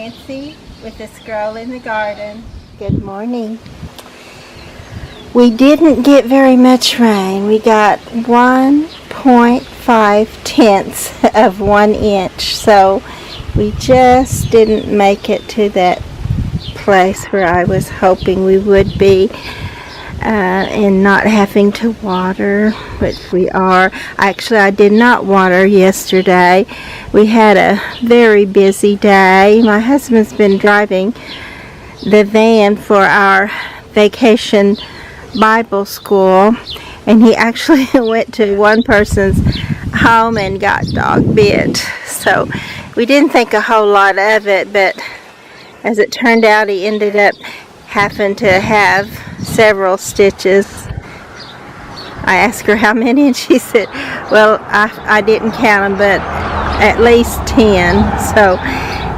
Nancy with the Squirrel in the Garden. Good morning. We didn't get very much rain. We got 1.5 tenths of 1 inch, so we just didn't make it to that place where I was hoping we would be. And not having to water, which we are. Actually, I did not water yesterday. We had a very busy day. My husband's been driving the van for our vacation Bible school, and he actually went to one person's home and got dog bit. So we didn't think a whole lot of it, but as it turned out, he ended up having to have several stitches. I asked her how many, and she said, well, I didn't count them, but at least 10. So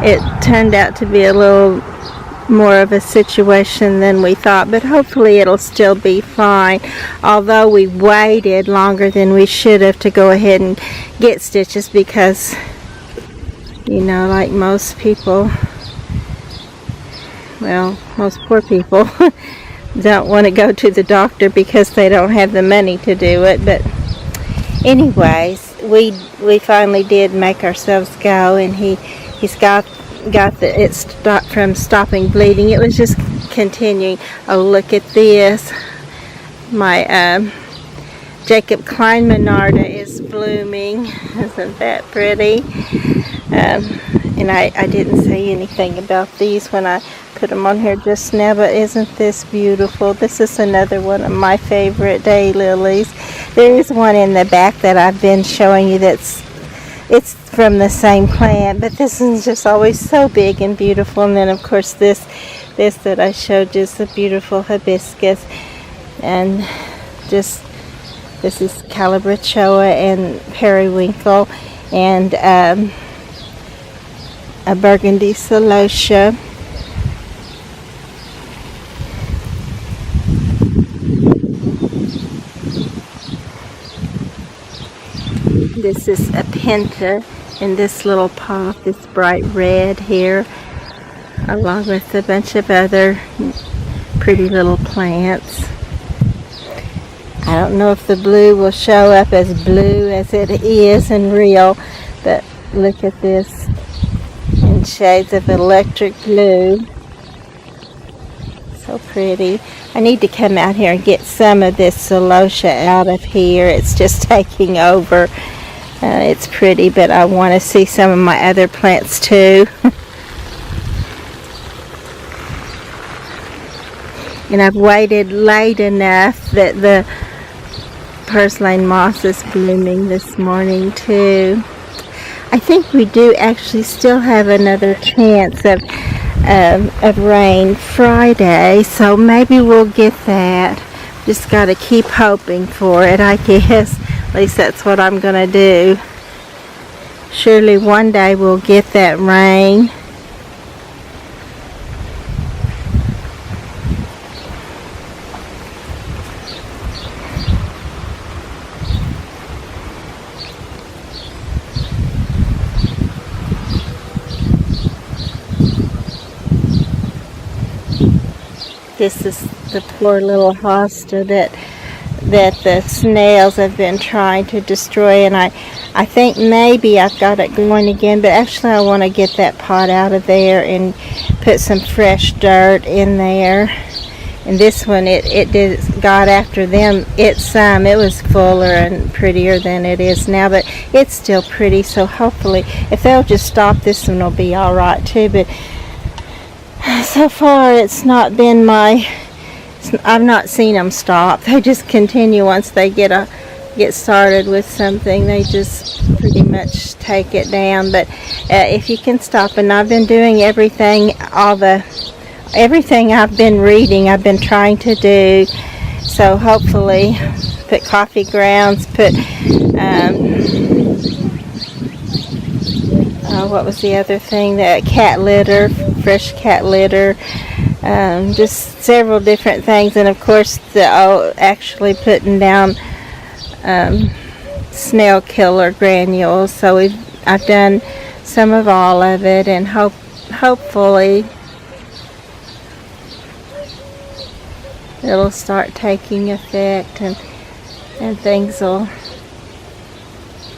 it turned out to be a little more of a situation than we thought, but hopefully it'll still be fine. Although we waited longer than we should have to go ahead and get stitches because, you know, like most people, well, most poor people don't want to go to the doctor because they don't have the money to do it. But anyways, we finally did make ourselves go, and he's got it stopped from stopping bleeding. It was just continuing. Oh, look at this. My Jacob Klein Monarda is blooming. Isn't that pretty? And I didn't say anything about these when I put them on here just now, but isn't this beautiful? This is another one of my favorite daylilies. There is one in the back that I've been showing you it's from the same plant, but this is just always so big and beautiful. And then of course this that I showed you is a beautiful hibiscus, and just this is Calabrachoa and periwinkle, and a burgundy celosia. This is a penta in this little pot, this bright red here, along with a bunch of other pretty little plants. I don't know if the blue will show up as blue as it is in real, but look at this in shades of electric blue. So pretty. I need to come out here and get some of this celosia out of here. It's just taking over. It's pretty, but I want to see some of my other plants too. And I've waited late enough that the purslane moss is blooming this morning too. I think we do actually still have another chance of rain Friday, so maybe we'll get that. Just got to keep hoping for it, I guess. At least that's what I'm going to do. Surely one day we'll get that rain. This is the poor little hosta that the snails have been trying to destroy, and I think maybe I've got it going again, but actually I want to get that pot out of there and put some fresh dirt in there. And this one, it got after them. It was fuller and prettier than it is now, but it's still pretty, so hopefully if they'll just stop, this one will be all right too. But so far it's not been I've not seen them stop. They just continue once they get started with something. They just pretty much take it down. But if you can stop, and I've been doing everything I've been reading, I've been trying to do. So hopefully, put coffee grounds, put what was the other thing? The cat litter, fresh cat litter. Just several different things, and of course actually putting down snail killer granules. So I've done some of all of it, and hopefully it'll start taking effect, and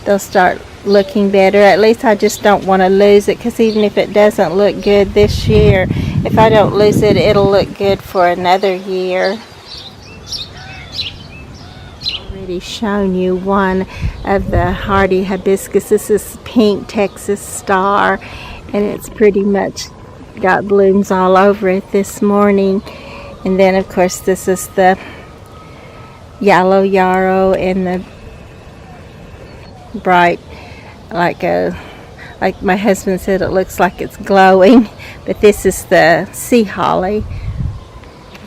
they'll start looking better. At least I just don't want to lose it, because even if it doesn't look good this year, if I don't lose it, it'll look good for another year. I've already shown you one of the hardy hibiscus. This is pink Texas Star, and it's pretty much got blooms all over it this morning. And then of course this is the yellow yarrow and the bright, like my husband said, it looks like it's glowing, but this is the sea holly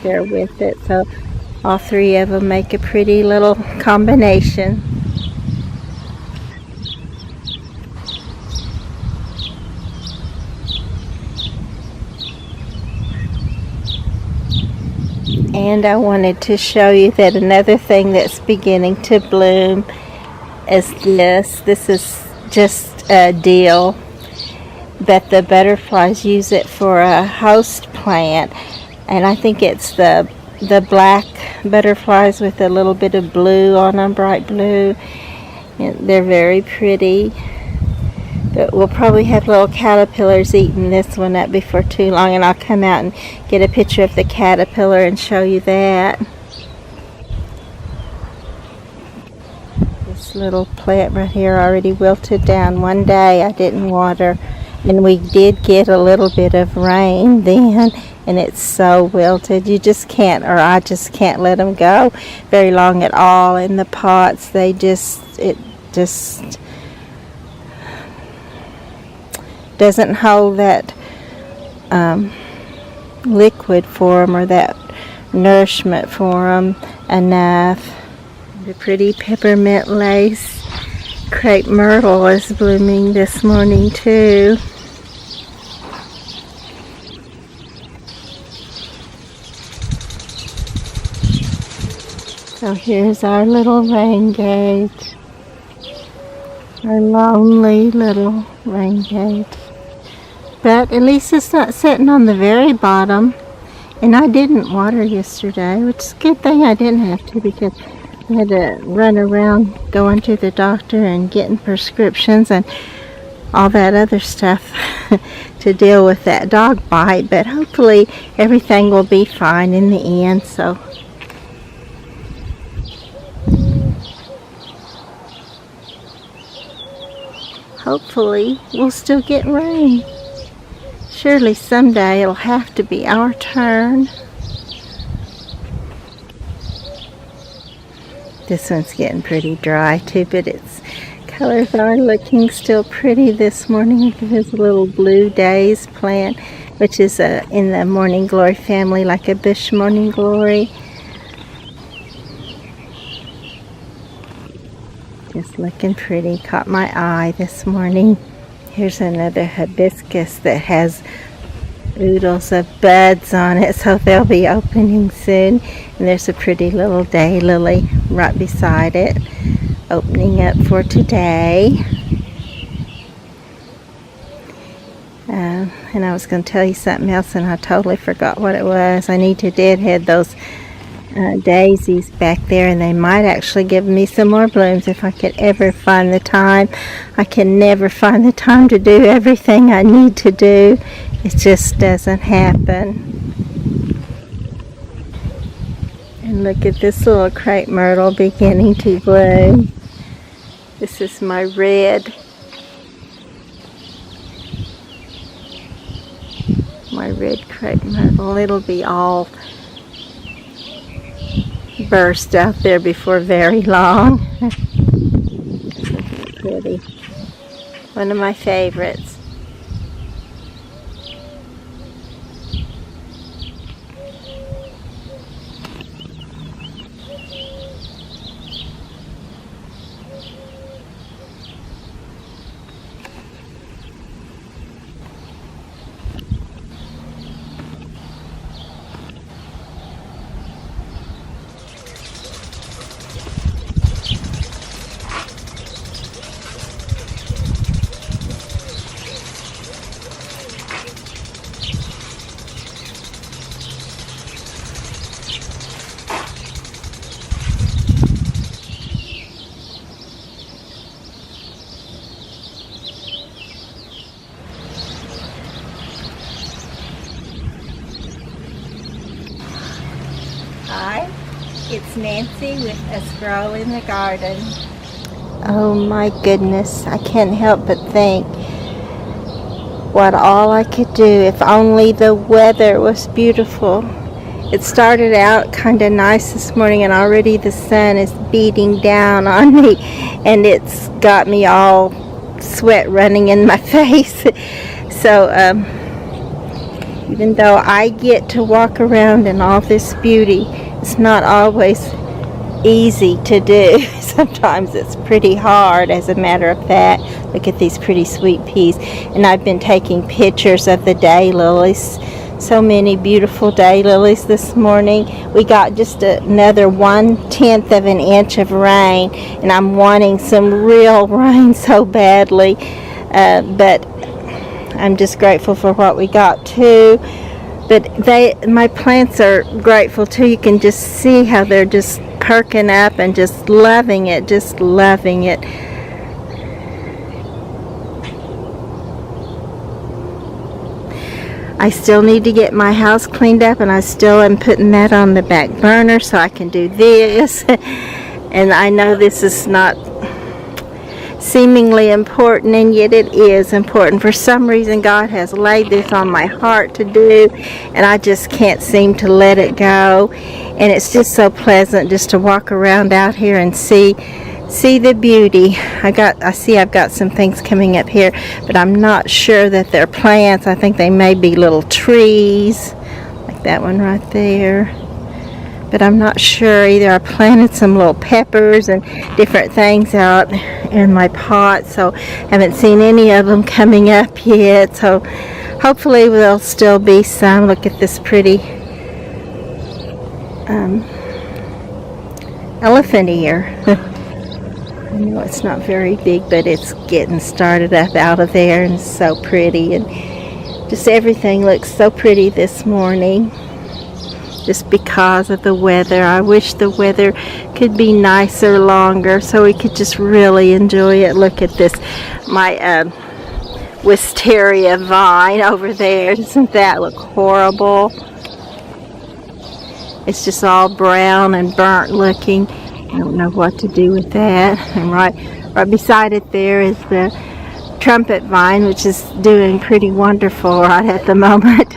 there with it. So all three of them make a pretty little combination. And I wanted to show you that another thing that's beginning to bloom is this. This is just a dill, but the butterflies use it for a host plant, and I think it's the black butterflies with a little bit of blue on them, bright blue. And they're very pretty. But we'll probably have little caterpillars eating this one up before too long, and I'll come out and get a picture of the caterpillar and show you that. This little plant right here already wilted down. One day I didn't water, and we did get a little bit of rain then, and it's so wilted. You just can't, or I just can't let them go very long at all in the pots. It just doesn't hold that liquid for them, or that nourishment for them enough. The pretty peppermint lace crepe myrtle is blooming this morning too. So here's our little rain gate, our lonely little rain gate. But at least it's not sitting on the very bottom. And I didn't water yesterday, which is a good thing I didn't have to, because I had to run around going to the doctor and getting prescriptions and all that other stuff to deal with that dog bite. But hopefully everything will be fine in the end. So hopefully we'll still get rain. Surely someday it'll have to be our turn. This one's getting pretty dry too, but its colors are looking still pretty this morning. There's a little blue days plant, which is in the morning glory family, like a bush morning glory. Just looking pretty, caught my eye this morning. Here's another hibiscus that has oodles of buds on it, so they'll be opening soon. And there's a pretty little daylily right beside it, opening up for today. And I was going to tell you something else, and I totally forgot what it was. I need to deadhead those daisies back there, and they might actually give me some more blooms if I could ever find the time. I can never find the time to do everything I need to do. It just doesn't happen. And look at this little crepe myrtle beginning to bloom. This is my red crepe myrtle. It'll be all burst out there before very long. Pretty. One of my favorites. It's Nancy with A Scroll in the Garden. Oh my goodness, I can't help but think what all I could do if only the weather was beautiful. It started out kind of nice this morning and already the sun is beating down on me and it's got me all sweat running in my face. So even though I get to walk around in all this beauty, it's not always easy to do. Sometimes it's pretty hard. As a matter of fact, look at these pretty sweet peas. And I've been taking pictures of the daylilies. So many beautiful daylilies this morning. We got just another 1/10 of an inch of rain, and I'm wanting some real rain so badly. But I'm just grateful for what we got too. But my plants are grateful too. You can just see how they're just perking up and just loving it, I still need to get my house cleaned up, and I still am putting that on the back burner so I can do this. And I know this is not seemingly important, and yet it is important. For some reason, God has laid this on my heart to do, and I just can't seem to let it go. And it's just so pleasant just to walk around out here and see the beauty. I see I've got some things coming up here, but I'm not sure that they're plants. I think they may be little trees, like that one right there. But I'm not sure either. I planted some little peppers and different things out in my pot, so haven't seen any of them coming up yet. So hopefully there'll still be some. Look at this pretty elephant ear. I know it's not very big, but it's getting started up out of there, and it's so pretty, and just everything looks so pretty this morning. Just because of the weather. I wish the weather could be nicer longer so we could just really enjoy it. Look at this, my wisteria vine over there. Doesn't that look horrible? It's just all brown and burnt looking. I don't know what to do with that. And right beside it there is the trumpet vine, which is doing pretty wonderful right at the moment.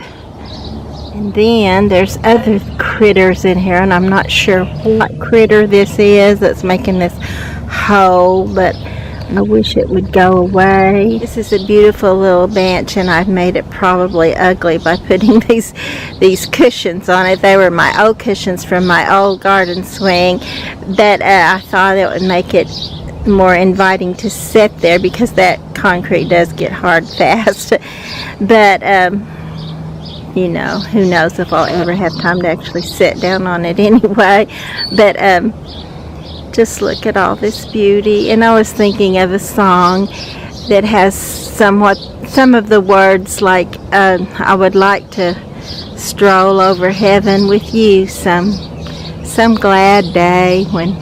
And then there's other critters in here, and I'm not sure what critter this is that's making this hole, but I wish it would go away. This is a beautiful little bench, and I've made it probably ugly by putting these cushions on it. They were my old cushions from my old garden swing that I thought it would make it more inviting to sit there, because that concrete does get hard fast. But you know, who knows if I'll ever have time to actually sit down on it anyway. But just look at all this beauty. And I was thinking of a song that has some of the words like, I would like to stroll over heaven with you some glad day when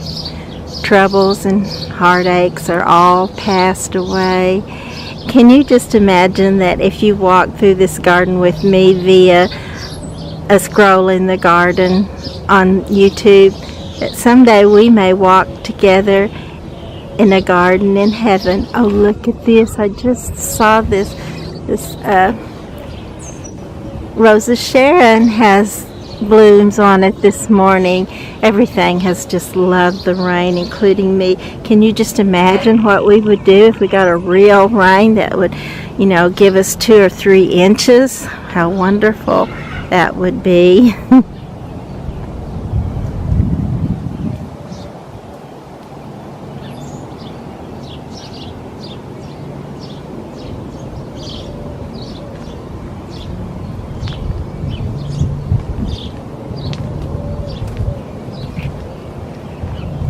troubles and heartaches are all passed away. Can you just imagine that if you walk through this garden with me via A Scroll in the Garden on YouTube, that someday we may walk together in a garden in heaven. Oh, look at this. I just saw this Rose of Sharon has blooms on it this morning. Everything has just loved the rain, including me. Can you just imagine what we would do if we got a real rain that would, you know, give us 2 or 3 inches? How wonderful that would be.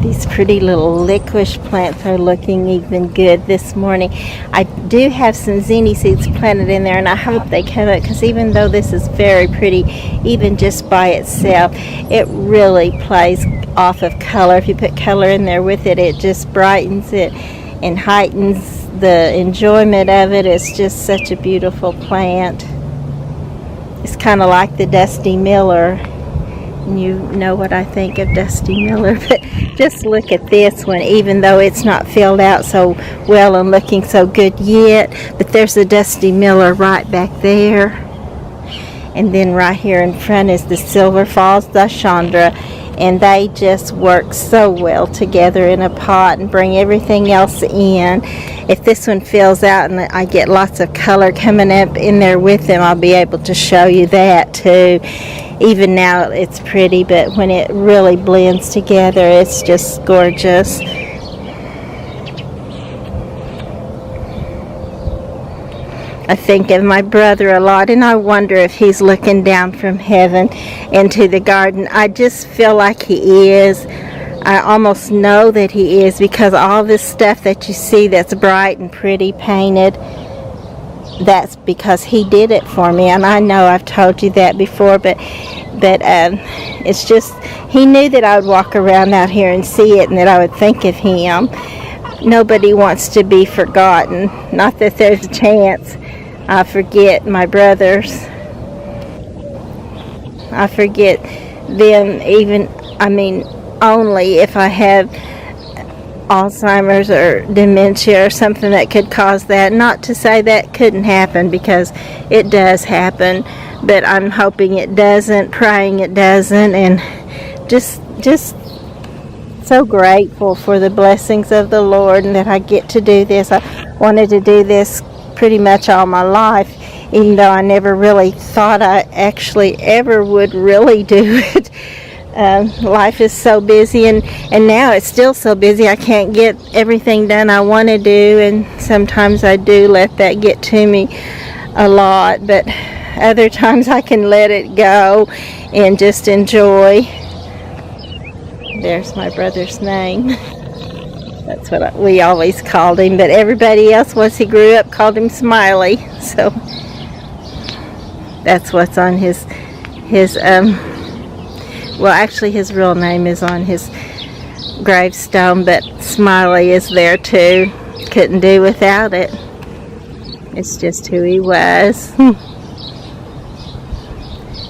These pretty little licorice plants are looking even good this morning. I do have some zinnia seeds planted in there, and I hope they come up, because even though this is very pretty, even just by itself, it really plays off of color. If you put color in there with it, it just brightens it and heightens the enjoyment of it. It's just such a beautiful plant. It's kind of like the Dusty Miller and you know what I think of Dusty Miller. But just look at this one, even though it's not filled out so well and looking so good yet. But there's the Dusty Miller right back there. And then right here in front is the Silver Falls Dachshundra. And they just work so well together in a pot and bring everything else in. If this one fills out and I get lots of color coming up in there with them, I'll be able to show you that too. Even now it's pretty, but when it really blends together, it's just gorgeous. I think of my brother a lot, and I wonder if he's looking down from heaven into the garden. I just feel like he is. I almost know that he is, because all this stuff that you see that's bright and pretty painted, that's because he did it for me. And I know I've told you that before, but it's just, he knew that I would walk around out here and see it and that I would think of him. Nobody wants to be forgotten. Not that there's a chance. I forget my brothers. I forget them only if I have Alzheimer's or dementia or something that could cause that. Not to say that couldn't happen, because it does happen, but I'm hoping it doesn't, praying it doesn't, and just so grateful for the blessings of the Lord and that I get to do this. I wanted to do this pretty much all my life, even though I never really thought I actually ever would really do it. Life is so busy, and now it's still so busy. I can't get everything done I want to do, and sometimes I do let that get to me a lot, but other times I can let it go and just enjoy. There's my brother's name. That's what we always called him, but everybody else, once he grew up, called him Smiley. So that's what's on his well, actually his real name is on his gravestone, but Smiley is there too. Couldn't do without it. It's just who he was.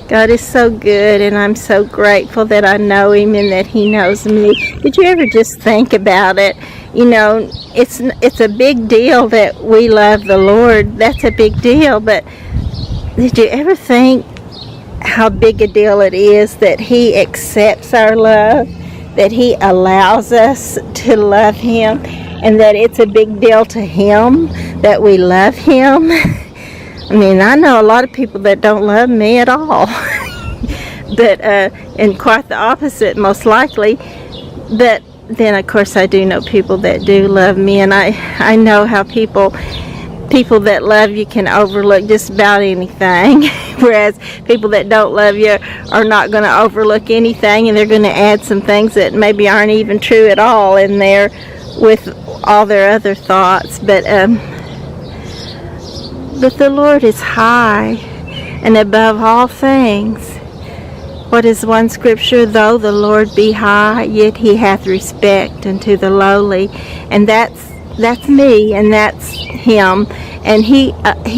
God is so good, and I'm so grateful that I know him and that he knows me. Did you ever just think about it? You know, it's a big deal that we love the Lord. That's a big deal, but did you ever think how big a deal it is that he accepts our love, that he allows us to love him, and that it's a big deal to him that we love him? I mean, I know a lot of people that don't love me at all, but and quite the opposite, most likely. But then, of course, I do know people that do love me, and I know how people that love you can overlook just about anything, whereas people that don't love you are not going to overlook anything, and they're going to add some things that maybe aren't even true at all in there with all their other thoughts. But the Lord is high and above all things. What is one scripture? Though the Lord be high, yet he hath respect unto the lowly. And that's me, and that's him. And he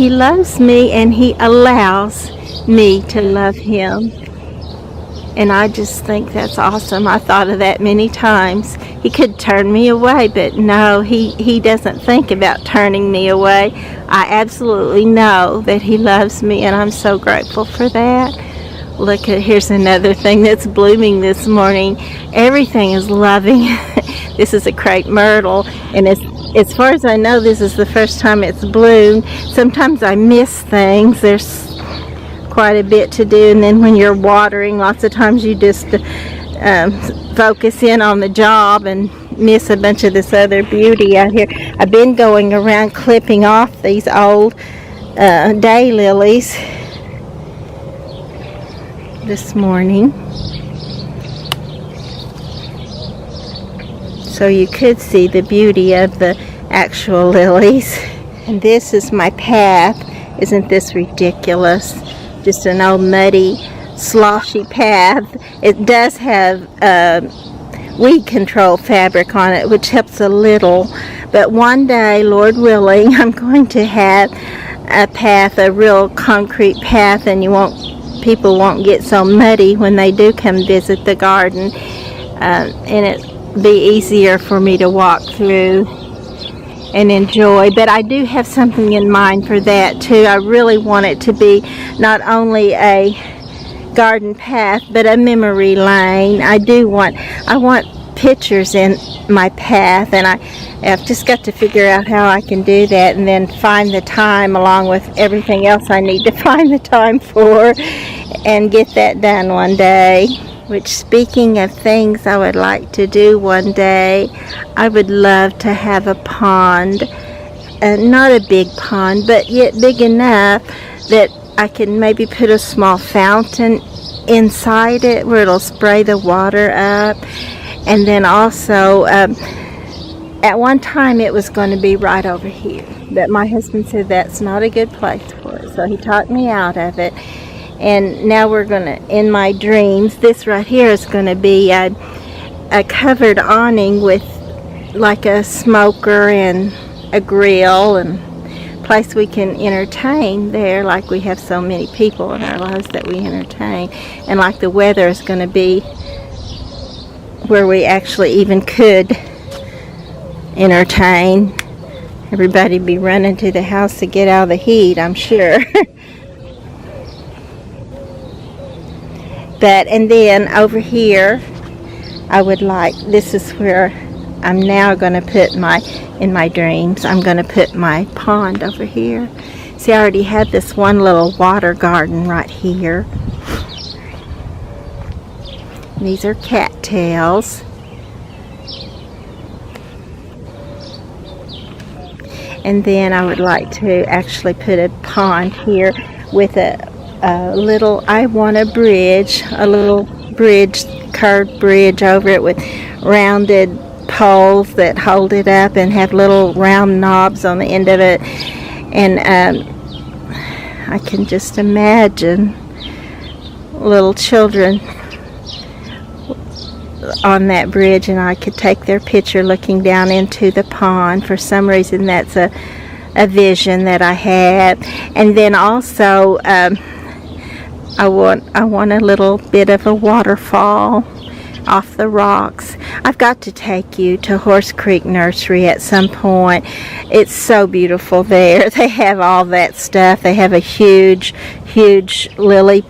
loves me, and he allows me to love him. And I just think that's awesome. I thought of that many times. He could turn me away, but no, he doesn't think about turning me away. I absolutely know that he loves me, and I'm so grateful for that. Look, here's another thing that's blooming this morning. Everything is loving. This is a crepe myrtle, and as far as I know, this is the first time it's bloomed. Sometimes I miss things. There's quite a bit to do, and then when you're watering, lots of times you just focus in on the job and miss a bunch of this other beauty out here. I've been going around clipping off these old daylilies this morning, so you could see the beauty of the actual lilies. And this is my path. Isn't this ridiculous? Just an old muddy, sloshy path. It does have weed control fabric on it, which helps a little, but one day, Lord willing, I'm going to have a path, a real concrete path, and you won't people won't get so muddy when they do come visit the garden, and it'd be easier for me to walk through and enjoy. But I do have something in mind for that too. I really want it to be not only a garden path but a memory lane. I want pictures in my path, and I've just got to figure out how I can do that, and then find the time along with everything else I need to find the time for, and get that done one day. Which, speaking of things I would like to do one day, I would love to have a pond, not a big pond, but yet big enough that I can maybe put a small fountain inside it where it'll spray the water up. And then also, at one time it was going to be right over here, but my husband said that's not a good place for it, so he talked me out of it. And now we're going to, in my dreams, this right here is going to be a covered awning with like a smoker and a grill, and place we can entertain there, like we have so many people in our lives that we entertain. And like the weather is going to be where we actually even could entertain. Everybody be running to the house to get out of the heat, I'm sure. But, and then over here, I would like, this is where I'm now going to put in my dreams, I'm going to put my pond over here. See, I already had this one little water garden right here. These are cattails. And then I would like to actually put a pond here with a little, I want a bridge, a little bridge, curved bridge over it with rounded poles that hold it up and have little round knobs on the end of it. And I can just imagine little children on that bridge, and I could take their picture looking down into the pond. For some reason that's a vision that I have. And then also I want a little bit of a waterfall off the rocks. I've got to take you to Horse Creek Nursery at some point. It's so beautiful there. They have all that stuff. They have a huge lily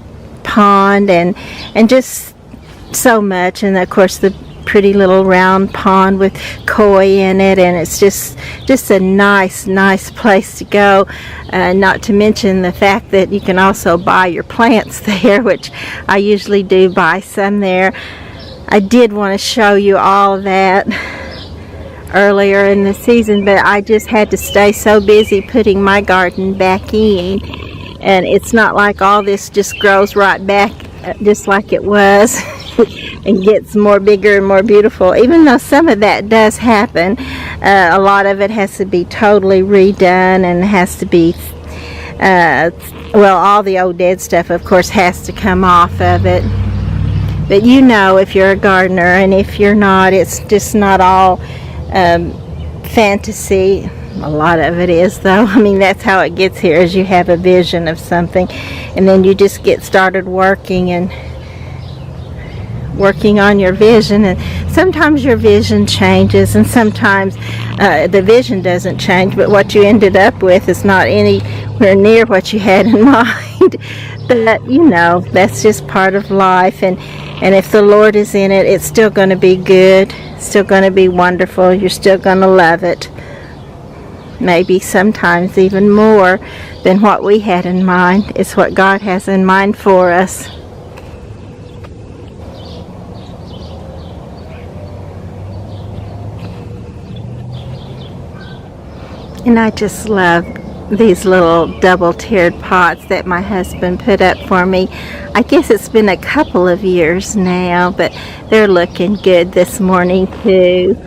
pond and just so much, and of course the pretty little round pond with koi in it, and it's just a nice place to go. Not to mention the fact that you can also buy your plants there, which I usually do buy some there. I did want to show you all of that earlier in the season, but I just had to stay so busy putting my garden back in, and it's not like all this just grows right back just like it was and gets more bigger and more beautiful. Even though some of that does happen, a lot of it has to be totally redone, and has to be well, all the old dead stuff of course has to come off of it. But you know, if you're a gardener, and if you're not, it's just not all fantasy. A lot of it is, though. I mean, that's how it gets here, is you have a vision of something, and then you just get started working on your vision, and sometimes your vision changes, and sometimes the vision doesn't change, but what you ended up with is not anywhere near what you had in mind. But you know, that's just part of life, and if the Lord is in it, it's still going to be good, still going to be wonderful, you're still going to love it. Maybe sometimes even more than what we had in mind. It's what God has in mind for us. And I just love these little double-tiered pots that my husband put up for me. I guess it's been a couple of years now, but they're looking good this morning too.